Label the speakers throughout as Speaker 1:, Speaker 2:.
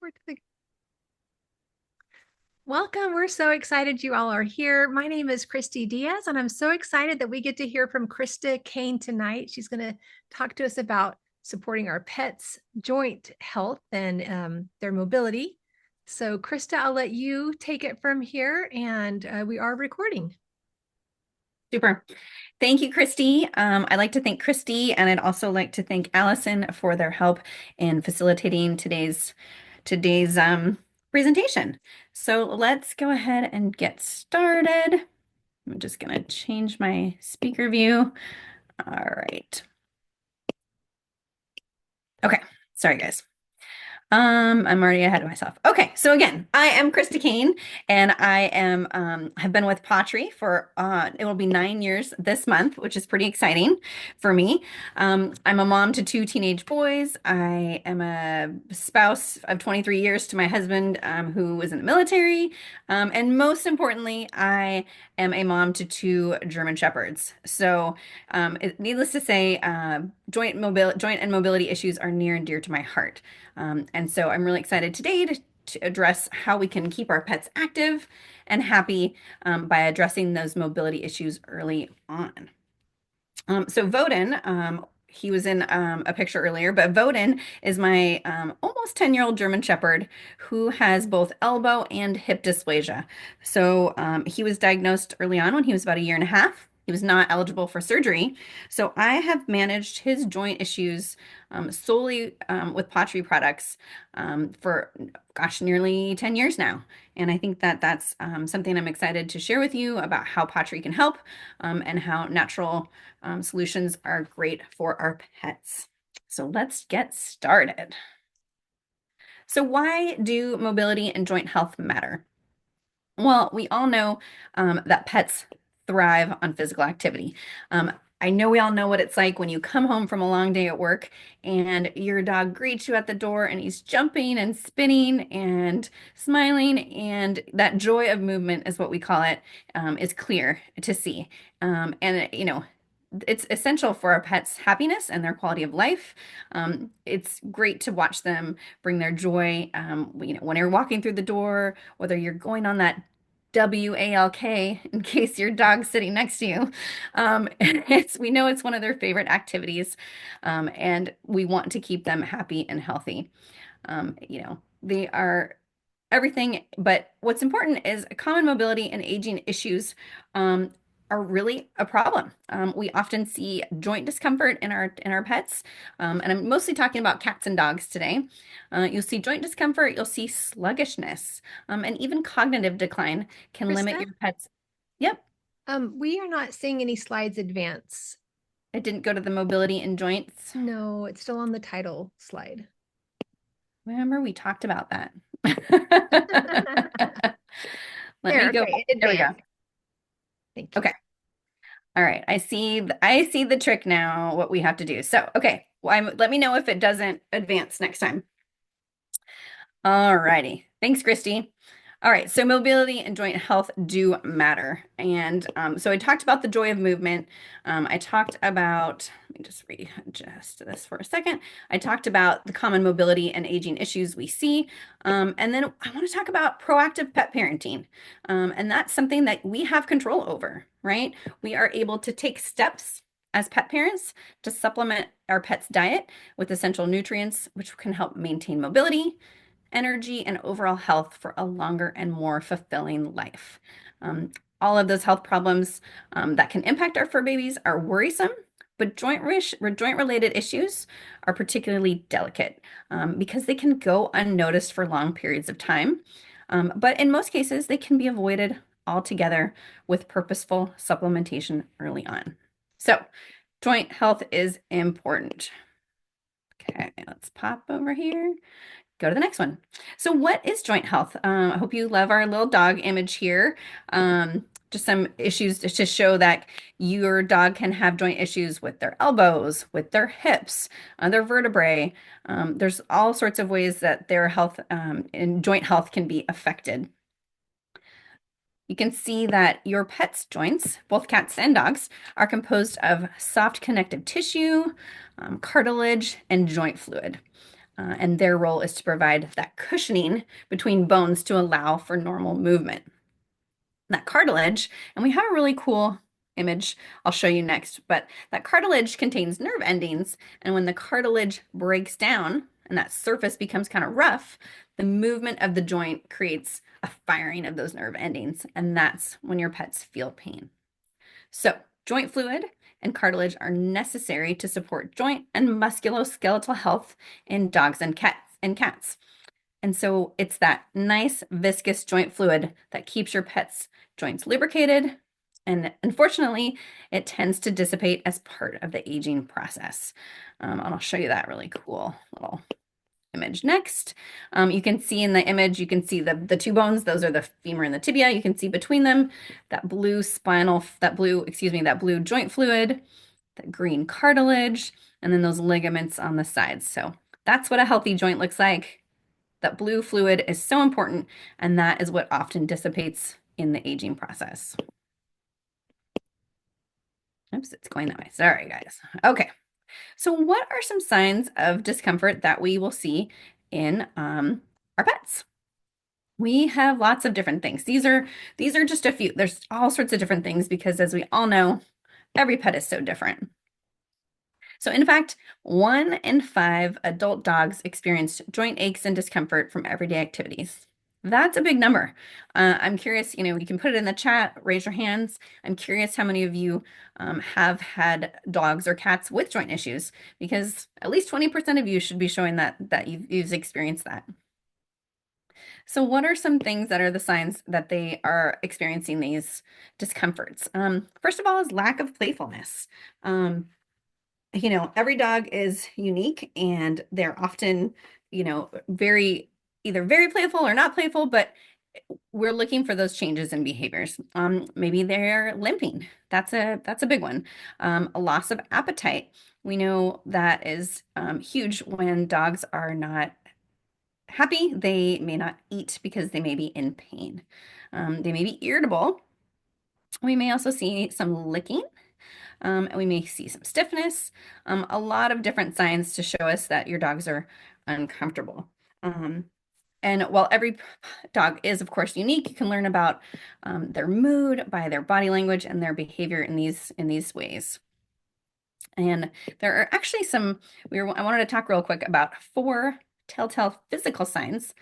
Speaker 1: forward to the Welcome. We're so excited you all are here. My name is Christy Diaz, and I'm so excited that we get to hear from Krista Cain tonight. She's going to talk to us about supporting our pets' joint health and their mobility. So, Krista, I'll let you take it from here, and we are recording.
Speaker 2: Super. Thank you, Christy. I'd like to thank Christy, and I'd also like to thank Allison for their help in facilitating today's presentation. So let's go ahead and get started. I'm just going to change my speaker view. All right. Okay. Sorry, guys. I'm already ahead of myself. Okay, so again, I am Krista Cain, and I am have been with Pottery for it will be 9 years this month, which is pretty exciting for me. I'm a mom to two teenage boys. I am a spouse of 23 years to my husband, who was in the military, and most importantly, I am a mom to two German Shepherds. So, needless to say, joint and mobility issues are near and dear to my heart. And so I'm really excited today to address how we can keep our pets active and happy by addressing those mobility issues early on. So Voden, he was in a picture earlier, but Voden is my almost 10-year-old German Shepherd who has both elbow and hip dysplasia. So he was diagnosed early on when he was about a year and a half. He was not eligible for surgery. So I have managed his joint issues solely with pottery products for, gosh, nearly 10 years now. And I think that that's something I'm excited to share with you about how pottery can help and how natural solutions are great for our pets. So let's get started. So why do mobility and joint health matter? Well, we all know that pets thrive on physical activity. I know we all know what it's like when you come home from a long day at work and your dog greets you at the door and he's jumping and spinning and smiling, and that joy of movement is what we call it, is clear to see. And it's essential for our pets' happiness and their quality of life. It's great to watch them bring their joy, when you're walking through the door, whether you're going on that walk in case your dog's sitting next to you. We know it's one of their favorite activities, and we want to keep them happy and healthy. They are everything, but what's important is common mobility and aging issues are really a problem. We often see joint discomfort in our pets, and I'm mostly talking about cats and dogs today. You'll see joint discomfort, you'll see sluggishness, and even cognitive decline can limit
Speaker 1: Krista,
Speaker 2: your pet's. Yep,
Speaker 1: we are not seeing any slides advance.
Speaker 2: it didn't go to the mobility and joints.
Speaker 1: No, it's still on the title slide.
Speaker 2: Remember, we talked about that. Let me
Speaker 1: There,
Speaker 2: go.
Speaker 1: okay, it
Speaker 2: There we go.
Speaker 1: advanced. Thank you.
Speaker 2: Okay. All right, I see the trick now, what we have to do. So, okay, let me know if it doesn't advance next time. All righty. Thanks, Christy. All right, so mobility and joint health do matter. And so I talked about the joy of movement. I talked about, let me just readjust this for a second. I talked about the common mobility and aging issues we see. And then I want to talk about proactive pet parenting. And that's something that we have control over, right? We are able to take steps as pet parents to supplement our pet's diet with essential nutrients, which can help maintain mobility, energy, and overall health for a longer and more fulfilling life. All of those health problems that can impact our fur babies are worrisome, but joint-related issues are particularly delicate because they can go unnoticed for long periods of time. But in most cases, they can be avoided altogether with purposeful supplementation early on. So, joint health is important. Okay, let's pop over here. Go to the next one. So what is joint health? I hope you love our little dog image here. Just some issues to show that your dog can have joint issues with their elbows, with their hips, their vertebrae. There's all sorts of ways that their health and joint health can be affected. You can see that your pet's joints, both cats and dogs, are composed of soft connective tissue, cartilage, and joint fluid. and their role is to provide that cushioning between bones to allow for normal movement. That cartilage, and we have a really cool image I'll show you next, but that cartilage contains nerve endings, and when the cartilage breaks down and that surface becomes kind of rough, the movement of the joint creates a firing of those nerve endings, and that's when your pets feel pain. So, joint fluid and cartilage are necessary to support joint and musculoskeletal health in dogs and cats. And so it's that nice viscous joint fluid that keeps your pet's joints lubricated. And unfortunately, it tends to dissipate as part of the aging process. And I'll show you that really cool little image next. You can see in the image, you can see the two bones. Those are the femur and the tibia. You can see between them that blue that blue joint fluid, that green cartilage, and then those ligaments on the sides. So that's what a healthy joint looks like. That blue fluid is so important, and that is what often dissipates in the aging process. Oops, it's going that way. Sorry, guys. Okay. So what are some signs of discomfort that we will see in our pets? We have lots of different things. These are just a few. There's all sorts of different things because as we all know, every pet is so different. So in fact, 1 in 5 adult dogs experience joint aches and discomfort from everyday activities. That's a big number. I'm curious, you can put it in the chat, raise your hands. I'm curious how many of you have had dogs or cats with joint issues, because at least 20% of you should be showing that you've experienced that. So what are some things that are the signs that they are experiencing these discomforts? First of all is lack of playfulness. Every dog is unique and they're often, either very playful or not playful, but we're looking for those changes in behaviors. Maybe they're limping. That's a big one. A loss of appetite. We know that is huge when dogs are not happy. They may not eat because they may be in pain. They may be irritable. We may also see some licking. And we may see some stiffness, a lot of different signs to show us that your dogs are uncomfortable. And while every dog is, of course, unique, you can learn about their mood by their body language and their behavior in these ways. And there are actually I wanted to talk real quick about 4 telltale physical signs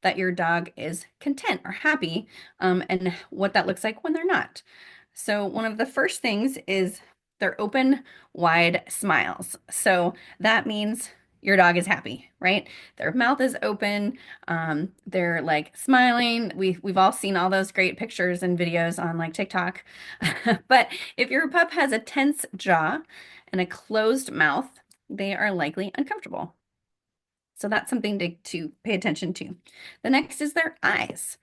Speaker 2: that your dog is content or happy, and what that looks like when they're not. So one of the first things is their open, wide smiles. So that means your dog is happy, right? Their mouth is open. They're like smiling. We've all seen all those great pictures and videos on like TikTok. But if your pup has a tense jaw and a closed mouth, they are likely uncomfortable. So that's something to pay attention to. The next is their eyes.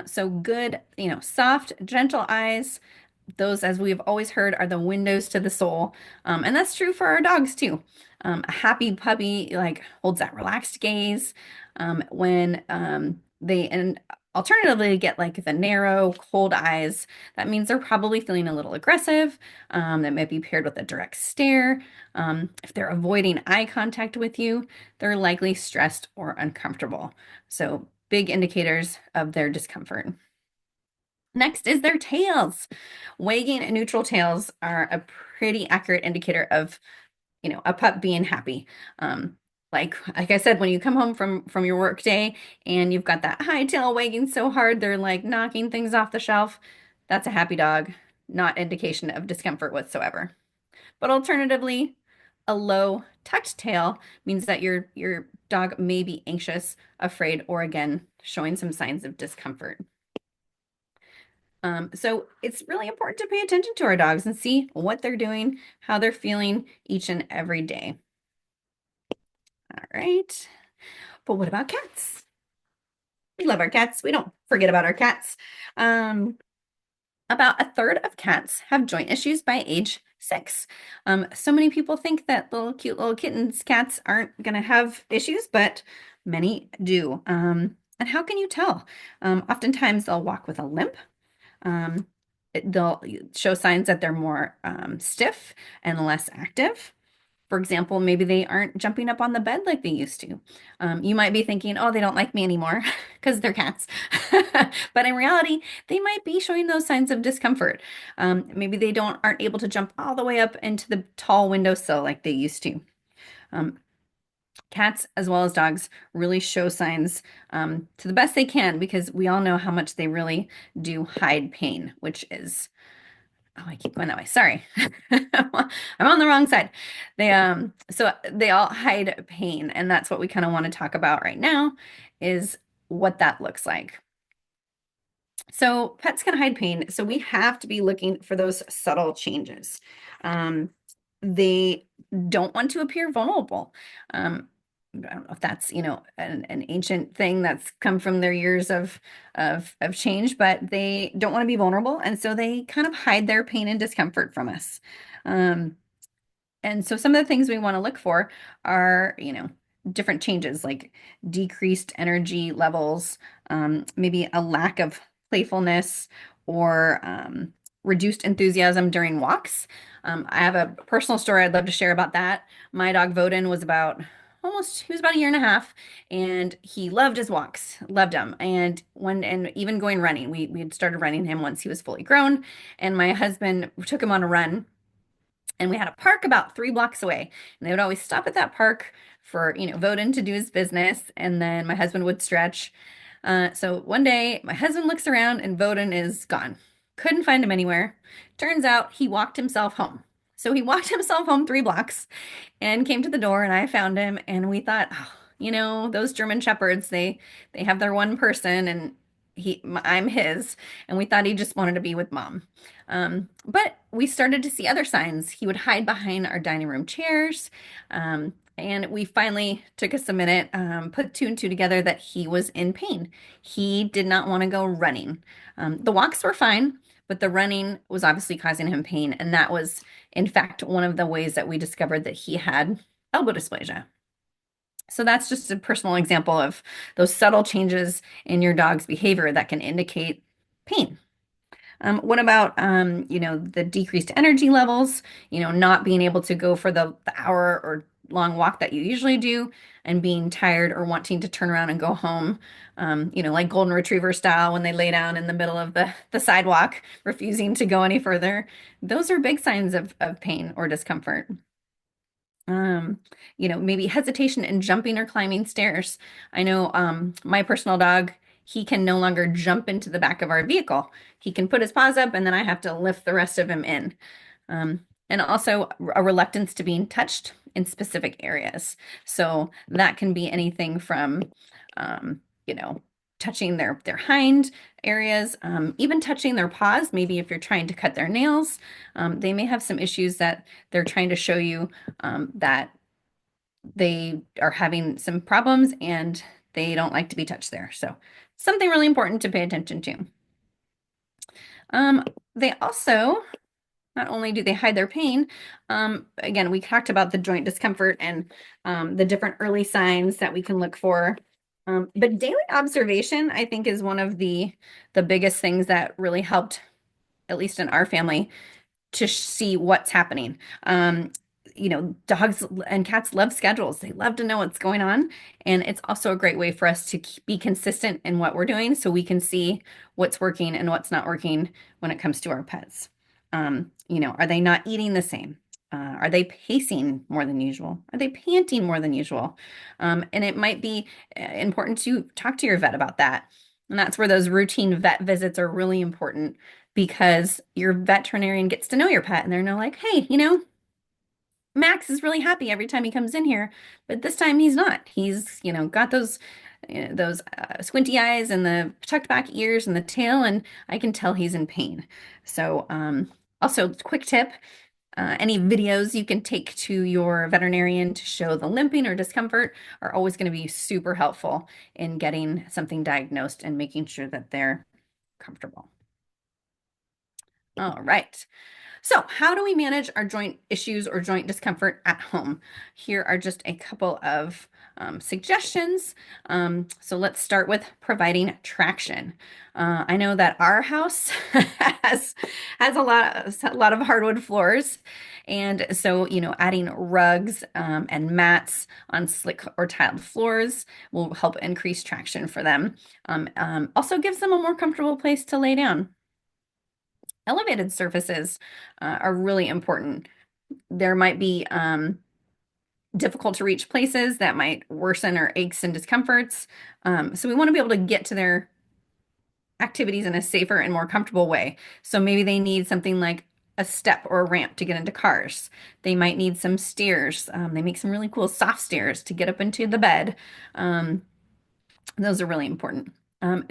Speaker 2: So good, soft, gentle eyes. Those, as we've always heard, are the windows to the soul. And that's true for our dogs too. A happy puppy like holds that relaxed gaze. When and alternatively get like the narrow, cold eyes, that means they're probably feeling a little aggressive. That might be paired with a direct stare. If they're avoiding eye contact with you, they're likely stressed or uncomfortable. So big indicators of their discomfort. Next is their tails. Wagging and neutral tails are a pretty accurate indicator of, a pup being happy. Like I said, when you come home from your work day and you've got that high tail wagging so hard, they're like knocking things off the shelf. That's a happy dog, not indication of discomfort whatsoever. But alternatively, a low tucked tail means that your dog may be anxious, afraid, or again, showing some signs of discomfort. So it's really important to pay attention to our dogs and see what they're doing, how they're feeling each and every day. All right. But what about cats? We love our cats. We don't forget about our cats. About a third of cats have joint issues by age 6. So many people think that cute little kittens, cats aren't going to have issues, but many do. And how can you tell? Oftentimes they'll walk with a limp. They'll show signs that they're more stiff and less active. For example, maybe they aren't jumping up on the bed like they used to. You might be thinking, oh, they don't like me anymore because they're cats. But in reality, they might be showing those signs of discomfort. Maybe they aren't able to jump all the way up into the tall windowsill like they used to. Um, Cats, as well as dogs, really show signs to the best they can because we all know how much they really do hide pain, which is, oh, I keep going that way. Sorry. I'm on the wrong side. So they all hide pain, and that's what we kind of want to talk about right now is what that looks like. So pets can hide pain, so we have to be looking for those subtle changes. Um, they don't want to appear vulnerable. I don't know if that's, an ancient thing that's come from their years of change, but they don't want to be vulnerable, and so they kind of hide their pain and discomfort from us. Um, and so some of the things we want to look for are, different changes like decreased energy levels, maybe a lack of playfulness, or reduced enthusiasm during walks. I have a personal story I'd love to share about that. My dog Voden he was about a year and a half, and he loved his walks, loved them. And even going running, we had started running him once he was fully grown, and my husband took him on a run, and we had a park about 3 blocks away. And they would always stop at that park for, Voden to do his business. And then my husband would stretch. So one day, my husband looks around and Voden is gone. Couldn't find him anywhere. Turns out he walked himself home. So he walked himself home 3 blocks and came to the door, and I found him, and we thought, oh, those German shepherds, they have their one person, and I'm his, and we thought he just wanted to be with mom. But we started to see other signs. He would hide behind our dining room chairs. And we finally took us a minute, put two and two together that he was in pain. He did not want to go running. The walks were fine, but the running was obviously causing him pain. And that was, in fact, one of the ways that we discovered that he had elbow dysplasia. So that's just a personal example of those subtle changes in your dog's behavior that can indicate pain. What about, the decreased energy levels, not being able to go for the hour or long walk that you usually do and being tired or wanting to turn around and go home, like golden retriever style when they lay down in the middle of the sidewalk, refusing to go any further. Those are big signs of pain or discomfort. Maybe hesitation in jumping or climbing stairs. I know my personal dog, he can no longer jump into the back of our vehicle. He can put his paws up, and then I have to lift the rest of him in. And also a reluctance to being touched in specific areas. So that can be anything from, um, you know, touching their hind areas, even touching their paws. Maybe if you're trying to cut their nails, they may have some issues that they're trying to show you that they are having some problems and they don't like to be touched there. So something really important to pay attention to. They also, not only do they hide their pain, again, we talked about the joint discomfort and the different early signs that we can look for. But daily observation, I think, is one of the biggest things that really helped, at least in our family, to see what's happening. Dogs and cats love schedules. They love to know what's going on. And it's also a great way for us to be consistent in what we're doing so we can see what's working and what's not working when it comes to our pets. Are they not eating the same? Are they pacing more than usual? Are they panting more than usual? And it might be important to talk to your vet about that. And that's where those routine vet visits are really important because your veterinarian gets to know your pet and they're like, hey, Max is really happy every time he comes in here, but this time he's not. He's, got those squinty eyes and the tucked back ears and the tail, and I can tell he's in pain. So, also, quick tip, any videos you can take to your veterinarian to show the limping or discomfort are always going to be super helpful in getting something diagnosed and making sure that they're comfortable. All right. So, how do we manage our joint issues or joint discomfort at home? Here are just a couple of suggestions. So, let's start with providing traction. I know that our house has a lot of hardwood floors, and so adding rugs and mats on slick or tiled floors will help increase traction for them. Also, gives them a more comfortable place to lay down. Elevated surfaces are really important. There might be difficult to reach places that might worsen our aches and discomforts. So we want to be able to get to their activities in a safer and more comfortable way. So maybe they need something like a step or a ramp to get into cars. They might need some stairs. They make some really cool soft stairs to get up into the bed. Um, those are really important.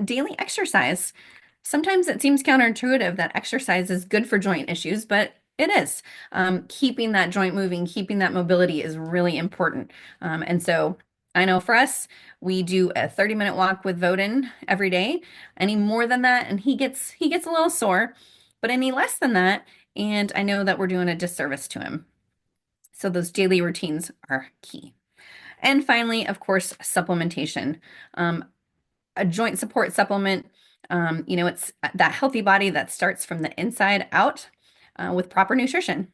Speaker 2: Daily exercise. Sometimes it seems counterintuitive that exercise is good for joint issues, but it is. Keeping that joint moving, keeping that mobility is really important. And so I know for us, we do a 30-minute walk with Voden every day. Any more than that, and he gets a little sore, but any less than that, and I know that we're doing a disservice to him. So those daily routines are key. And finally, of course, supplementation. A joint support supplement. It's that healthy body that starts from the inside out with proper nutrition.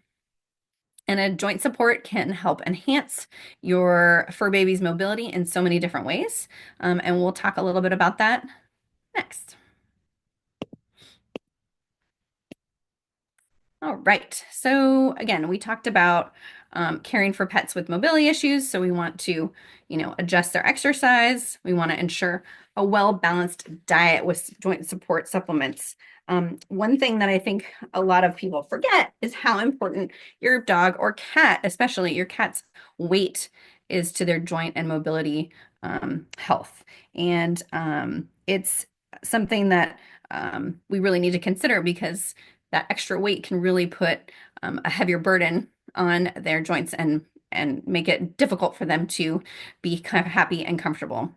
Speaker 2: And a joint support can help enhance your fur baby's mobility in so many different ways. And we'll talk a little bit about that next. All right. So again, we talked about caring for pets with mobility issues. So we want to, adjust their exercise. We want to ensure a well-balanced diet with joint support supplements. One thing that I think a lot of people forget is how important your dog or cat, especially your cat's weight, is to their joint and mobility health. And it's something that we really need to consider because that extra weight can really put a heavier burden on their joints and make it difficult for them to be kind of happy and comfortable.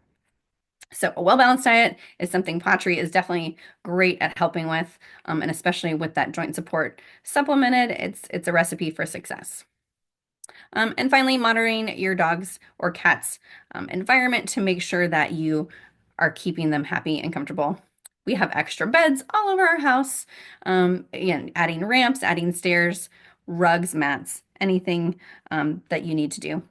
Speaker 2: So a well-balanced diet is something Pottery is definitely great at helping with, and especially with that joint support supplemented, it's a recipe for success. And finally, monitoring your dog's or cat's environment to make sure that you are keeping them happy and comfortable. We have extra beds all over our house. Again, adding ramps, adding stairs, rugs, mats, anything that you need to do.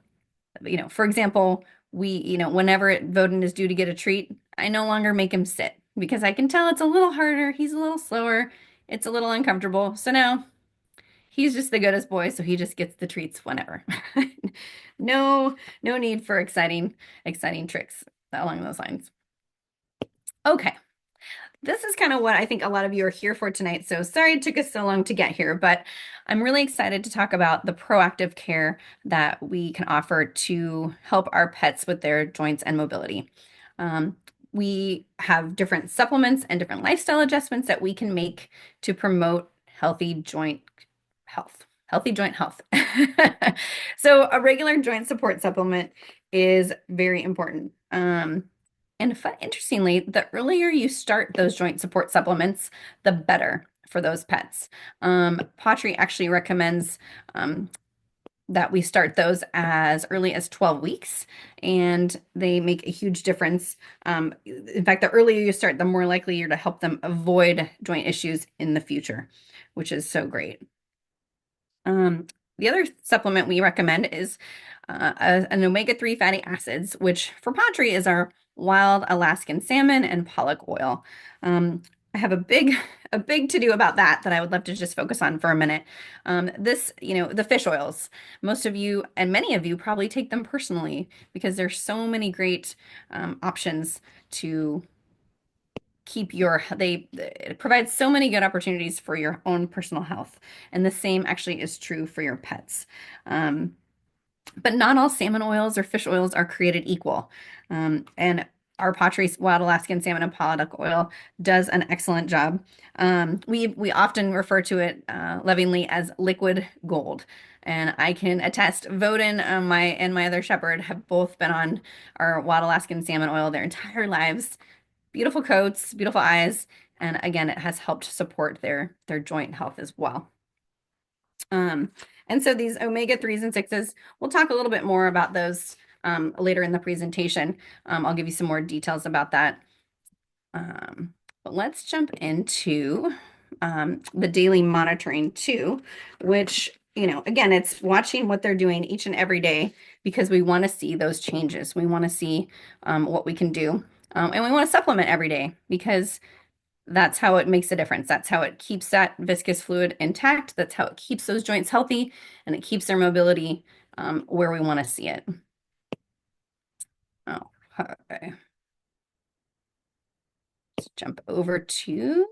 Speaker 2: For example, whenever Voden is due to get a treat, I no longer make him sit because I can tell it's a little harder. He's a little slower. It's a little uncomfortable. So now he's just the goodest boy, so he just gets the treats whenever. No, no need for exciting tricks along those lines. Okay. This is kind of what I think a lot of you are here for tonight. So sorry it took us so long to get here, but I'm really excited to talk about the proactive care that we can offer to help our pets with their joints and mobility. We have different supplements and different lifestyle adjustments that we can make to promote healthy joint health. Healthy joint health. So a regular joint support supplement is very important. And interestingly, the earlier you start those joint support supplements, the better for those pets. Pottery actually recommends that we start those as early as 12 weeks, and they make a huge difference. In fact, the earlier you start, the more likely you're to help them avoid joint issues in the future, which is so great. The other supplement we recommend is an omega-3 fatty acids, which for Pottery is our wild Alaskan salmon and pollock oil. I have a big to do about that I would love to just focus on for a minute. The fish oils, most of you and many of you probably take them personally because there's so many great options to keep it provides so many good opportunities for your own personal health. And the same actually is true for your pets. But not all salmon oils or fish oils are created equal. And our Pottery Wild Alaskan Salmon and Pollock oil does an excellent job. We often refer to it lovingly as liquid gold. And I can attest, Voden and my other shepherd have both been on our Wild Alaskan Salmon oil their entire lives. Beautiful coats, beautiful eyes. And again, it has helped support their joint health as well. Um, and so these omega-3s and 6s, we'll talk a little bit more about those later in the presentation. I'll give you some more details about that. But let's jump into the daily monitoring too, which, again, it's watching what they're doing each and every day because we want to see those changes. We want to see what we can do. And we want to supplement every day because that's how it makes a difference. That's how it keeps that viscous fluid intact. That's how it keeps those joints healthy and it keeps their mobility where we want to see it. Oh, okay. Let's jump over to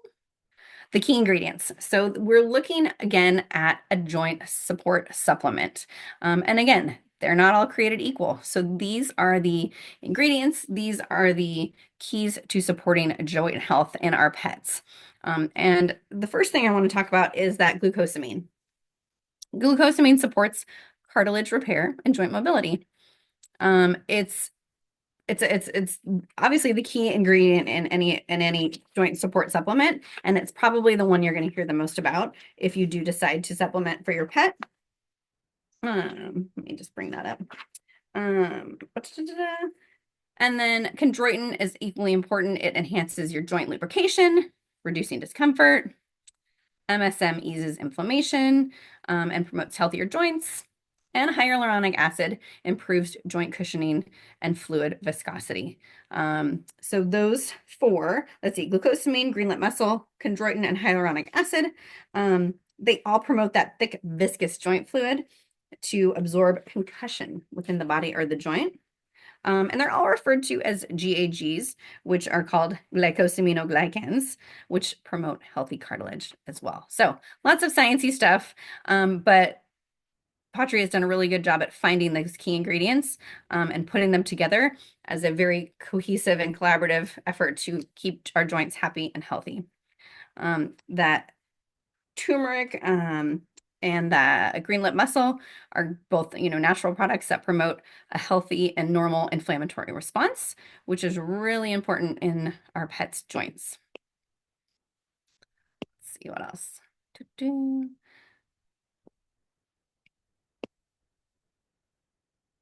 Speaker 2: the key ingredients. So we're looking again at a joint support supplement. And again, they're not all created equal. So these are the ingredients. These are the keys to supporting joint health in our pets. And the first thing I want to talk about is that glucosamine. Glucosamine supports cartilage repair and joint mobility. It's obviously the key ingredient in any joint support supplement, and it's probably the one you're going to hear the most about if you do decide to supplement for your pet. Let me just bring that up. And then chondroitin is equally important. It enhances your joint lubrication, reducing discomfort. MSM eases inflammation and promotes healthier joints. And hyaluronic acid improves joint cushioning and fluid viscosity. So those four, let's see, glucosamine, greenlet muscle, chondroitin, and hyaluronic acid, they all promote that thick, viscous joint fluid to absorb concussion within the body or the joint. And they're all referred to as GAGs, which are called glycosaminoglycans, which promote healthy cartilage as well. So lots of sciencey stuff, but Patri has done a really good job at finding those key ingredients and putting them together as a very cohesive and collaborative effort to keep our joints happy and healthy. That turmeric and that greenlet muscle are both, natural products that promote a healthy and normal inflammatory response, which is really important in our pets' joints. Let's see what else.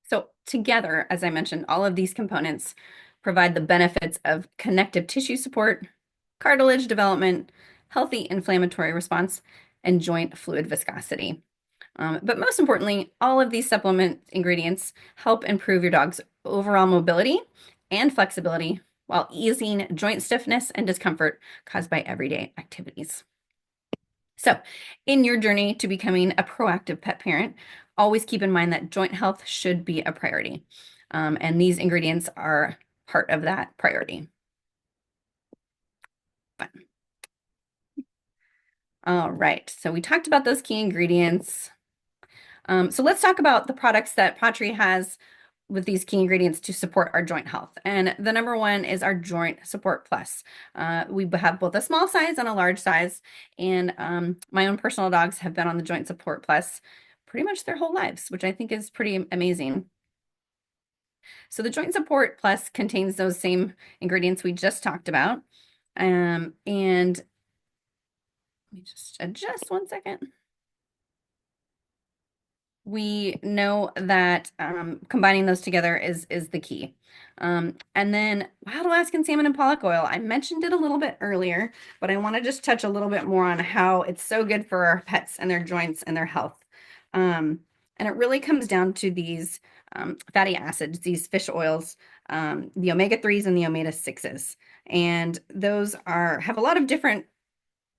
Speaker 2: So together, as I mentioned, all of these components provide the benefits of connective tissue support, cartilage development, healthy inflammatory response, and joint fluid viscosity. But most importantly, all of these supplement ingredients help improve your dog's overall mobility and flexibility while easing joint stiffness and discomfort caused by everyday activities. So, in your journey to becoming a proactive pet parent, always keep in mind that joint health should be a priority. And these ingredients are part of that priority. Fun. All right, so we talked about those key ingredients. So let's talk about the products that Patri has with these key ingredients to support our joint health. And the number one is our Joint Support Plus. We have both a small size and a large size. And my own personal dogs have been on the Joint Support Plus pretty much their whole lives, which I think is pretty amazing. So the Joint Support Plus contains those same ingredients we just talked about. And let me just adjust one second. We know that combining those together is the key. And then wild Alaskan salmon and pollock oil. I mentioned it a little bit earlier, but I want to just touch a little bit more on how it's so good for our pets and their joints and their health. And it really comes down to these fatty acids, these fish oils, the omega-3s and the omega-6s. And those have a lot of different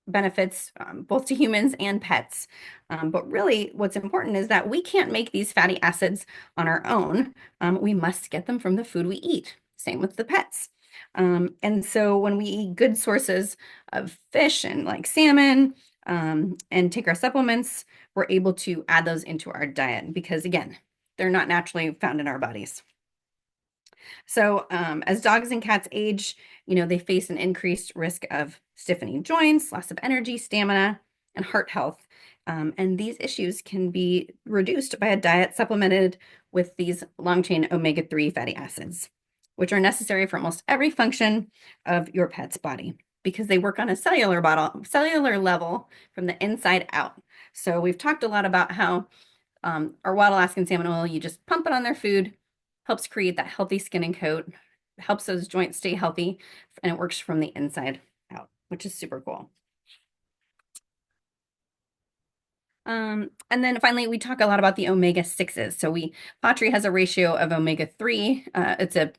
Speaker 2: benefits both to humans and pets. But really, what's important is that we can't make these fatty acids on our own. We must get them from the food we eat. Same with the pets. And so when we eat good sources of fish and like salmon and take our supplements, we're able to add those into our diet because, again, they're not naturally found in our bodies. So as dogs and cats age, they face an increased risk of stiffening joints, loss of energy, stamina, and heart health. And these issues can be reduced by a diet supplemented with these long-chain omega-3 fatty acids, which are necessary for almost every function of your pet's body. because they work on a cellular level from the inside out. So we've talked a lot about how our wild Alaskan salmon oil, you just pump it on their food, helps create that healthy skin and coat, helps those joints stay healthy, and it works from the inside out, which is super cool. And then finally, we talk a lot about the omega-6s. So Patri has a ratio of omega-3. It's a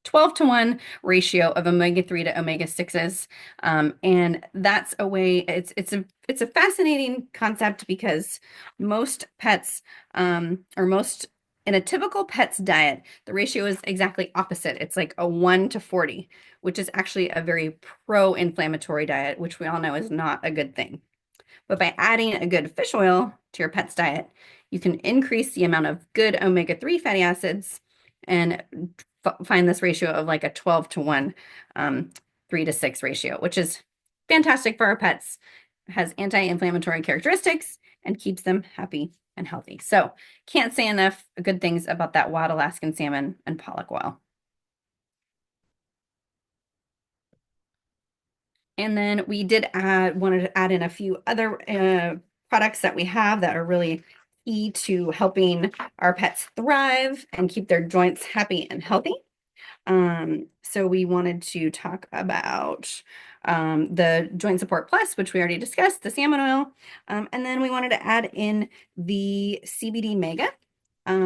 Speaker 2: 12-to-1 ratio of omega-3 to omega-6s. And that's a way, it's a fascinating concept because most pets, or most in a typical pet's diet, the ratio is exactly opposite. It's like a 1 to 40, which is actually a very pro-inflammatory diet, which we all know is not a good thing. But by adding a good fish oil to your pet's diet, you can increase the amount of good omega-3 fatty acids and find this ratio of like a 12-to-1, 3-to-6 ratio, which is fantastic for our pets, has anti-inflammatory characteristics, and keeps them happy and healthy. So can't say enough good things about that wild Alaskan salmon and pollock oil. And then we wanted to add in a few other products that we have that are really key to helping our pets thrive and keep their joints happy and healthy. So we wanted to talk about the Joint Support Plus, which we already discussed, the salmon oil. And then we wanted to add in the CBD Mega,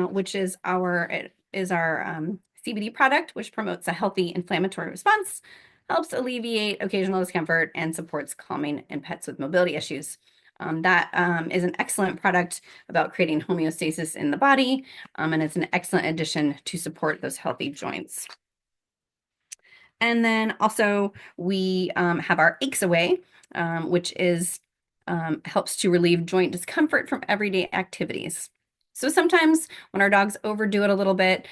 Speaker 2: which is our CBD product, which promotes a healthy inflammatory response, helps alleviate occasional discomfort, and supports calming in pets with mobility issues. That is an excellent product about creating homeostasis in the body, and it's an excellent addition to support those healthy joints. And then also we have our Aches Away, which helps to relieve joint discomfort from everyday activities. So sometimes when our dogs overdo it a little bit,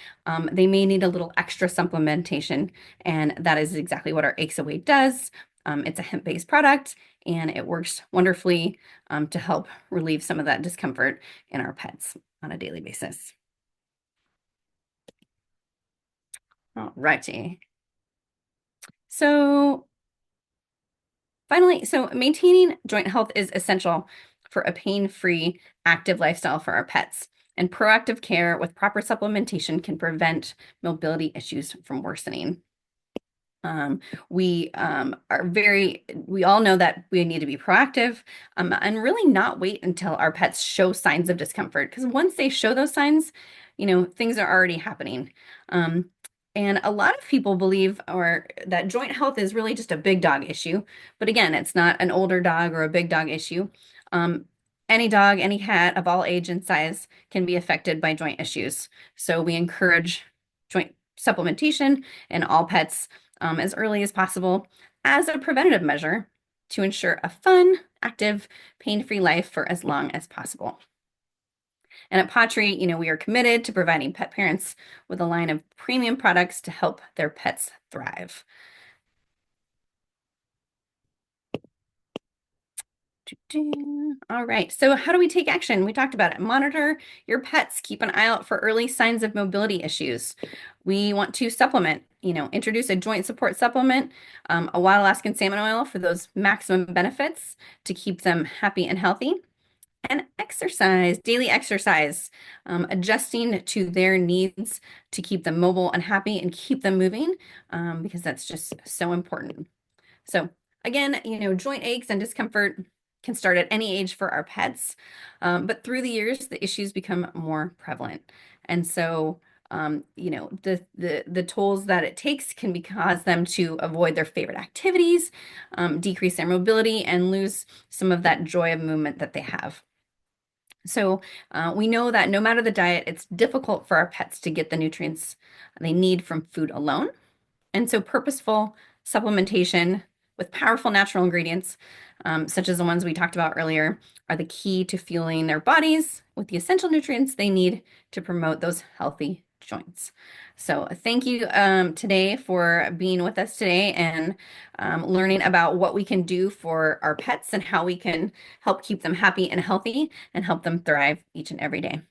Speaker 2: they may need a little extra supplementation, and that is exactly what our Aches Away does. It's a hemp-based product, and it works wonderfully to help relieve some of that discomfort in our pets on a daily basis. All righty. So finally, maintaining joint health is essential for a pain-free, active lifestyle for our pets. And proactive care with proper supplementation can prevent mobility issues from worsening. We all know that we need to be proactive and really not wait until our pets show signs of discomfort. Because once they show those signs, things are already happening. And a lot of people believe that joint health is really just a big dog issue. But again, it's not an older dog or a big dog issue. Any dog, any cat of all age and size can be affected by joint issues. So we encourage joint supplementation in all pets as early as possible as a preventative measure to ensure a fun, active, pain-free life for as long as possible. And at Patri, we are committed to providing pet parents with a line of premium products to help their pets thrive. All right, so how do we take action? We talked about it. Monitor your pets. Keep an eye out for early signs of mobility issues. We want to supplement, introduce a joint support supplement, a wild Alaskan salmon oil for those maximum benefits to keep them happy and healthy. And exercise, daily exercise, adjusting to their needs to keep them mobile and happy and keep them moving, because that's just so important. So again, joint aches and discomfort can start at any age for our pets, but through the years, the issues become more prevalent. And so, the tolls that it takes can cause them to avoid their favorite activities, decrease their mobility, and lose some of that joy of movement that they have. So we know that no matter the diet, it's difficult for our pets to get the nutrients they need from food alone. And so purposeful supplementation with powerful natural ingredients, such as the ones we talked about earlier, are the key to fueling their bodies with the essential nutrients they need to promote those healthy joints. So thank you today for being with us today and learning about what we can do for our pets and how we can help keep them happy and healthy and help them thrive each and every day.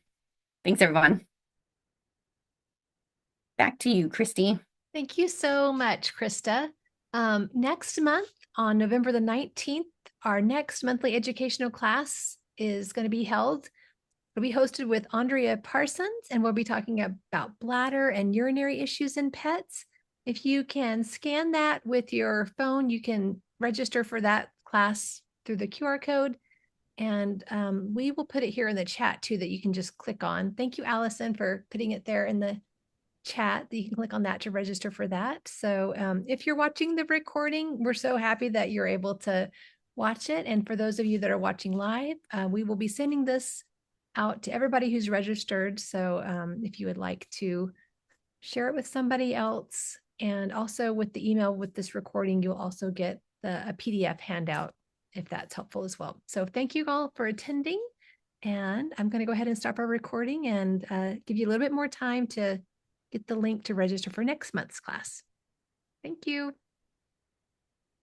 Speaker 2: Thanks, everyone. Back to you, Christy.
Speaker 1: Thank you so much, Krista. Next month on November the 19th, our next monthly educational class is going to be held. It'll be hosted with Andrea Parsons, and we'll be talking about bladder and urinary issues in pets. If you can scan that with your phone, you can register for that class through the QR code. And we will put it here in the chat too that you can just click on. Thank you, Allison, for putting it there in the chat that you can click on that to register for that. So if you're watching the recording, we're so happy that you're able to watch it. And for those of you that are watching live, we will be sending this out to everybody who's registered. So if you would like to share it with somebody else, and also with the email with this recording, you'll also get a PDF handout if that's helpful as well. So thank you all for attending. And I'm going to go ahead and stop our recording and give you a little bit more time to get the link to register for next month's class. Thank you.